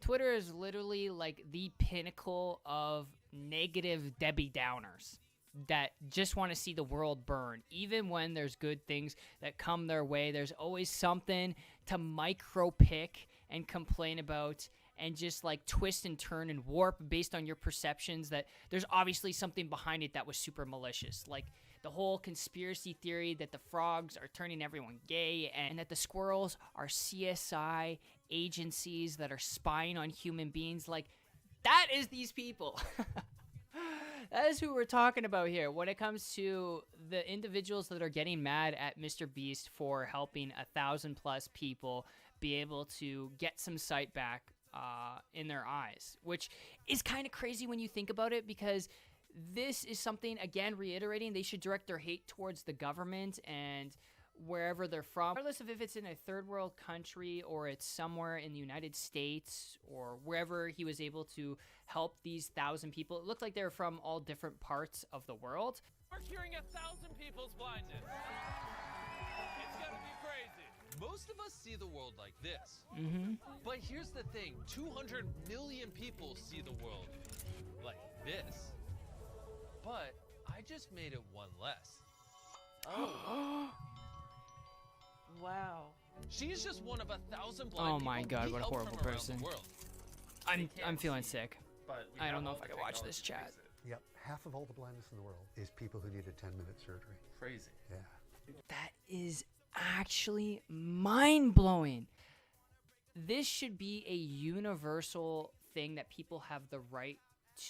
Twitter is literally like the pinnacle of negative Debbie Downers that just want to see the world burn. Even when there's good things that come their way, there's always something to micro pick and complain about and just like twist and turn and warp based on your perceptions that there's obviously something behind it that was super malicious. Like the whole conspiracy theory that the frogs are turning everyone gay and that the squirrels are CSI agencies that are spying on human beings. Like, that is these people. That is who we're talking about here when it comes to the individuals that are getting mad at MrBeast for helping 1,000+ people be able to get some sight back in their eyes, which is kind of crazy when you think about it, because this is something, again, reiterating, they should direct their hate towards the government and wherever they're from, regardless of if it's in a third world country or it's somewhere in the United States or wherever he was able to help these 1,000 people. It looked like they were from all different parts of the world. We're curing 1,000 people's blindness. It's gonna be crazy. Most of us see the world like this. But here's the thing, 200 million people see the world like this. But I just made it one less. Oh. Wow. She's just one of 1,000 blind people. Oh my God, we what a help horrible from around person. the world. I'm feeling sick. But I don't know if I can watch this chat. Yep, half of all the blindness in the world is people who need a 10-minute surgery. Crazy. Yeah. That is actually mind-blowing. This should be a universal thing that people have the right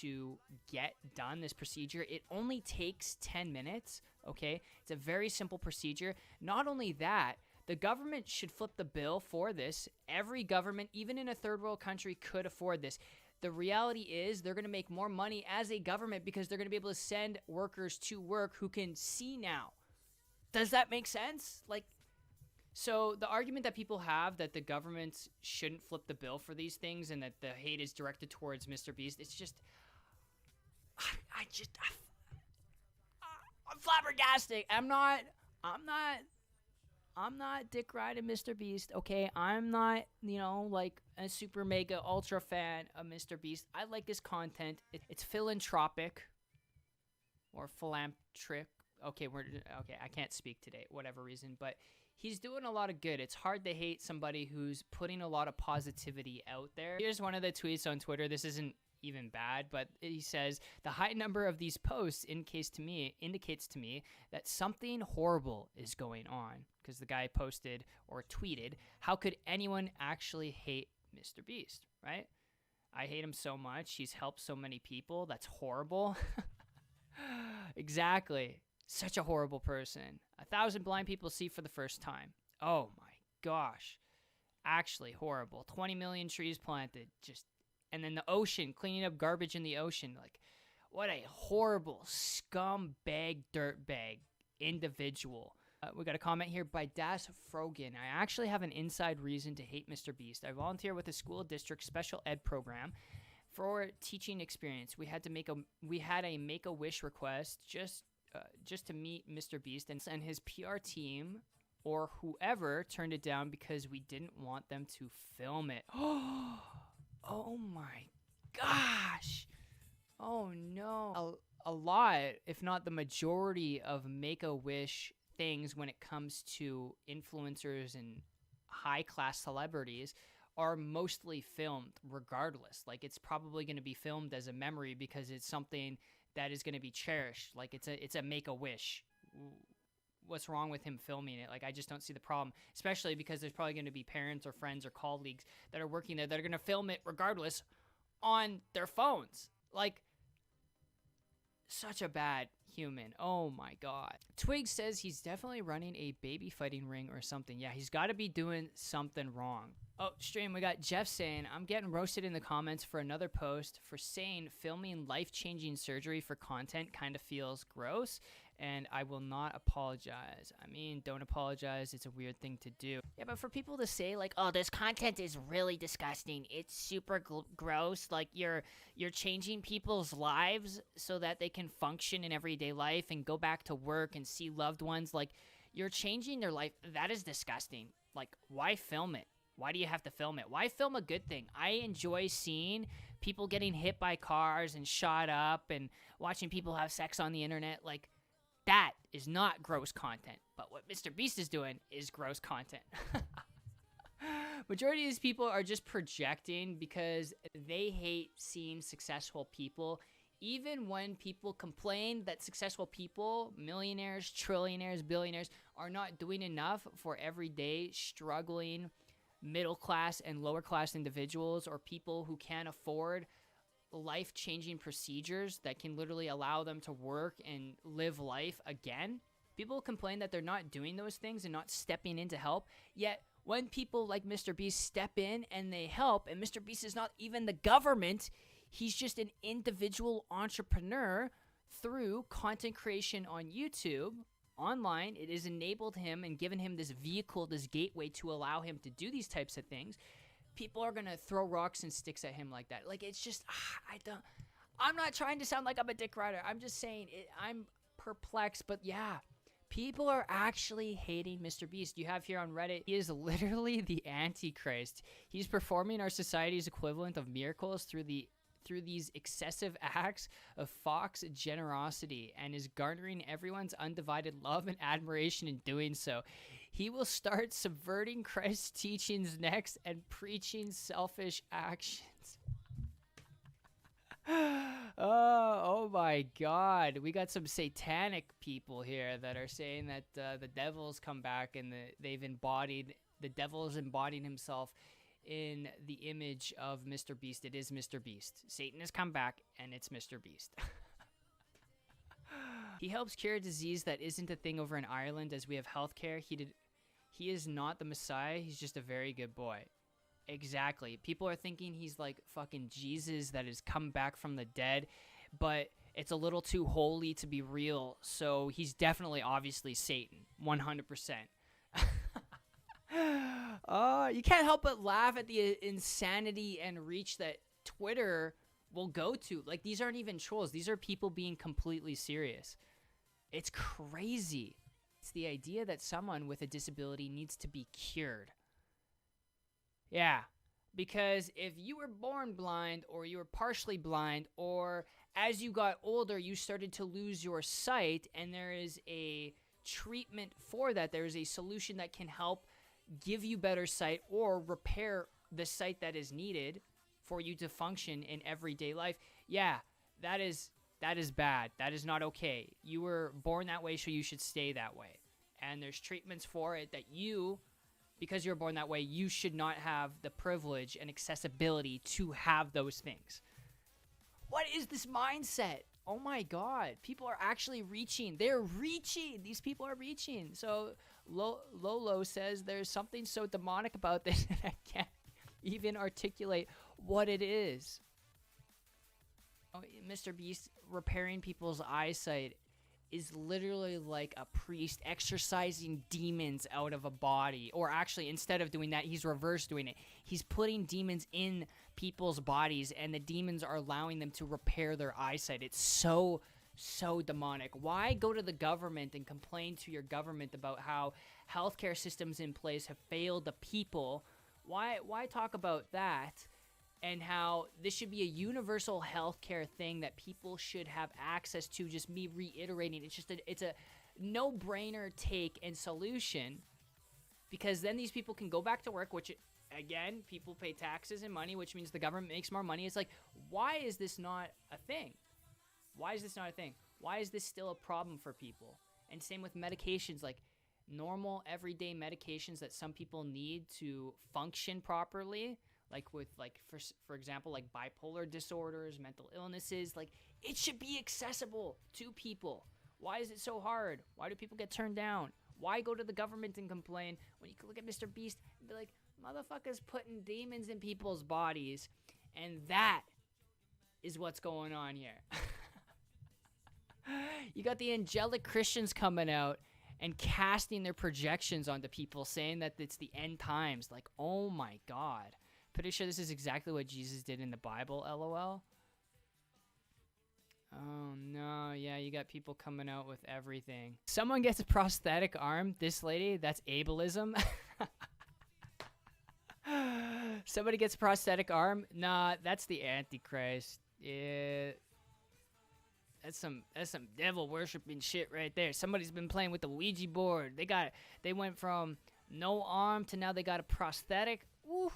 to get done, this procedure. It only takes 10 minutes, okay? It's a very simple procedure. Not only that, the government should flip the bill for this. Every government, even in a third world country, could afford this. The reality is they're going to make more money as a government because they're going to be able to send workers to work who can see now. Does that make sense? Like, so the argument that people have that the government shouldn't flip the bill for these things and that the hate is directed towards MrBeast, it's just, I'm flabbergasted. I'm not dick riding MrBeast, okay? I'm not, like a super mega ultra fan of MrBeast. I like his content. It's philanthropic or philanthropic. Okay, I can't speak today, whatever reason, but he's doing a lot of good. It's hard to hate somebody who's putting a lot of positivity out there. Here's one of the tweets on Twitter. This isn't even bad, but he says, the high number of these posts indicates to me that something horrible is going on, because the guy posted or tweeted, how could anyone actually hate MrBeast, right? I hate him so much. He's helped so many people. That's horrible. Exactly. Such a horrible person. 1,000 blind people see for the first time. Oh my gosh. Actually horrible. 20 million trees planted. And then the ocean, cleaning up garbage in the ocean. Like, what a horrible scumbag dirtbag individual. We got a comment here by Das Frogan. I actually have an inside reason to hate MrBeast. I volunteer with a school district special ed program for teaching experience. We had a Make-A-Wish request just to meet MrBeast, and his PR team or whoever turned it down because we didn't want them to film it. Oh my gosh. Oh no. A lot, if not the majority of Make-A-Wish things when it comes to influencers and high-class celebrities are mostly filmed regardless. Like, it's probably going to be filmed as a memory because it's something that is going to be cherished. Like, it's a Make-A-Wish. What's wrong with him filming it? Like, I just don't see the problem, especially because there's probably going to be parents or friends or colleagues that are working there that are going to film it regardless on their phones. Like, such a bad human. Oh my God. Twig says he's definitely running a baby fighting ring or something. Yeah, he's got to be doing something wrong. Oh, stream, we got Jeff saying, I'm getting roasted in the comments for another post for saying filming life-changing surgery for content kind of feels gross, and I will not apologize. I mean, don't apologize. It's a weird thing to do. Yeah, but for people to say, like, oh, this content is really disgusting. It's super gross. Like, you're changing people's lives so that they can function in everyday life and go back to work and see loved ones. Like, you're changing their life. That is disgusting. Like, why film it? Why do you have to film it? Why film a good thing? I enjoy seeing people getting hit by cars and shot up and watching people have sex on the internet. Like, that is not gross content. But what MrBeast is doing is gross content. Majority of these people are just projecting because they hate seeing successful people. Even when people complain that successful people, millionaires, trillionaires, billionaires, are not doing enough for everyday struggling middle class and lower class individuals, or people who can't afford life-changing procedures that can literally allow them to work and live life again. People complain that they're not doing those things and not stepping in to help. Yet when people like MrBeast step in and they help, and MrBeast is not even the government, he's just an individual entrepreneur through content creation on YouTube, online. It has enabled him and given him this vehicle, this gateway to allow him to do these types of things. People are going to throw rocks and sticks at him like that. Like, it's just, I'm not trying to sound like I'm a dick rider. I'm just saying I'm perplexed, but yeah. People are actually hating MrBeast. You have here on Reddit, he is literally the Antichrist. He's performing our society's equivalent of miracles through these excessive acts of Fox generosity, and is garnering everyone's undivided love and admiration in doing so. He will start subverting Christ's teachings next and preaching selfish actions. Oh my God. We got some satanic people here that are saying that the devil's come back and the devil's embodied himself in the image of MrBeast. It is MrBeast. Satan has come back, and it's MrBeast. He helps cure a disease that isn't a thing over in Ireland, as we have healthcare. He is not the Messiah. He's just a very good boy. Exactly. People are thinking he's like fucking Jesus that has come back from the dead, but it's a little too holy to be real. So he's definitely, obviously, Satan. 100%. You can't help but laugh at the insanity and reach that Twitter will go to. Like, these aren't even trolls. These are people being completely serious. It's crazy. It's the idea that someone with a disability needs to be cured. Yeah, because if you were born blind, or you were partially blind, or as you got older, you started to lose your sight, and there is a treatment for that, there is a solution that can help give you better sight or repair the sight that is needed for you to function in everyday life. Yeah, that is bad. That is not okay. You were born that way, so you should stay that way. And there's treatments for it that you, because you're born that way, you should not have the privilege and accessibility to have those things. What is this mindset? Oh my God. People are actually reaching. They're reaching. These people are reaching. So Lolo says there's something so demonic about this that I can't even articulate what it is. Oh, MrBeast repairing people's eyesight is literally like a priest exorcising demons out of a body. Or actually, instead of doing that, he's reverse doing it. He's putting demons in people's bodies, and the demons are allowing them to repair their eyesight. It's so demonic. Why go to the government and complain to your government about how healthcare systems in place have failed the people? Why talk about that? And how this should be a universal healthcare thing that people should have access to. Just me reiterating, it's a no-brainer take and solution, because then these people can go back to work, which, again, people pay taxes and money, which means the government makes more money. It's like, why is this not a thing? Why is this not a thing? Why is this still a problem for people? And same with medications, like normal everyday medications that some people need to function properly. Like with, like, for example, like bipolar disorders, mental illnesses, like, it should be accessible to people. Why is it so hard? Why do people get turned down? Why go to the government and complain when you can look at MrBeast and be like, motherfuckers putting demons in people's bodies? And that is what's going on here. You got the angelic Christians coming out and casting their projections onto people, saying that it's the end times. Like, oh my God. Pretty sure this is exactly what Jesus did in the Bible, LOL. Oh no, yeah, you got people coming out with everything. Someone gets a prosthetic arm. This lady, that's ableism. Somebody gets a prosthetic arm? Nah, that's the Antichrist. Yeah. That's some devil worshiping shit right there. Somebody's been playing with the Ouija board. They went from no arm to now they got a prosthetic. Ooh.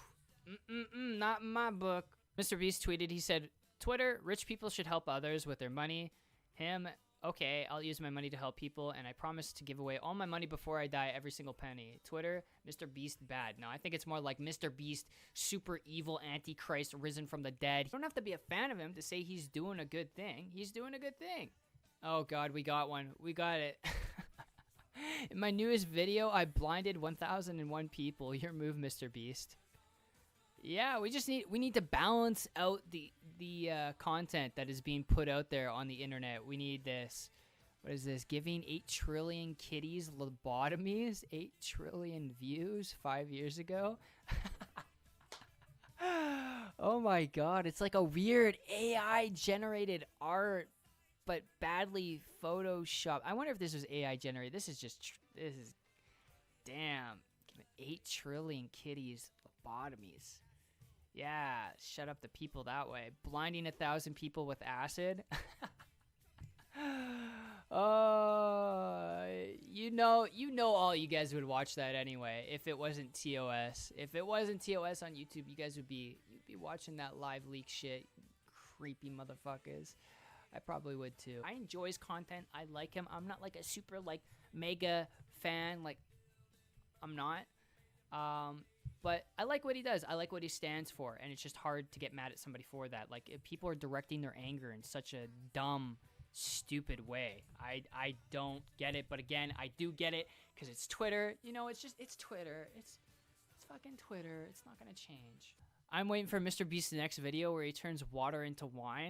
Not in my book. MrBeast tweeted, he said, Twitter, rich people should help others with their money. Him, okay, I'll use my money to help people, and I promise to give away all my money before I die, every single penny. Twitter, MrBeast bad. No, I think it's more like MrBeast, super evil Antichrist risen from the dead. You don't have to be a fan of him to say he's doing a good thing. He's doing a good thing. Oh God, we got one. We got it. In my newest video, I blinded 1,001 people. Your move, MrBeast. Yeah, we need to balance out the content that is being put out there on the internet. We need this. What is this? Giving 8 trillion kitties lobotomies, 8 trillion views 5 years ago. Oh my God, it's like a weird AI generated art, but badly photoshopped. I wonder if this was AI generated. This is damn. 8 trillion kitties lobotomies. Yeah, shut up the people that way. Blinding 1,000 people with acid. You know all you guys would watch that anyway if it wasn't TOS. If it wasn't TOS on YouTube, you guys you'd be watching that live leak shit. Creepy motherfuckers. I probably would too. I enjoy his content. I like him. I'm not like a super like mega fan. Like I'm not. But I like what he does. I like what he stands for, and it's just hard to get mad at somebody for that. Like, if people are directing their anger in such a dumb, stupid way, I don't get it. But again, I do get it because it's Twitter. You know, it's Twitter. It's fucking Twitter. It's not gonna change. I'm waiting for MrBeast's next video where he turns water into wine.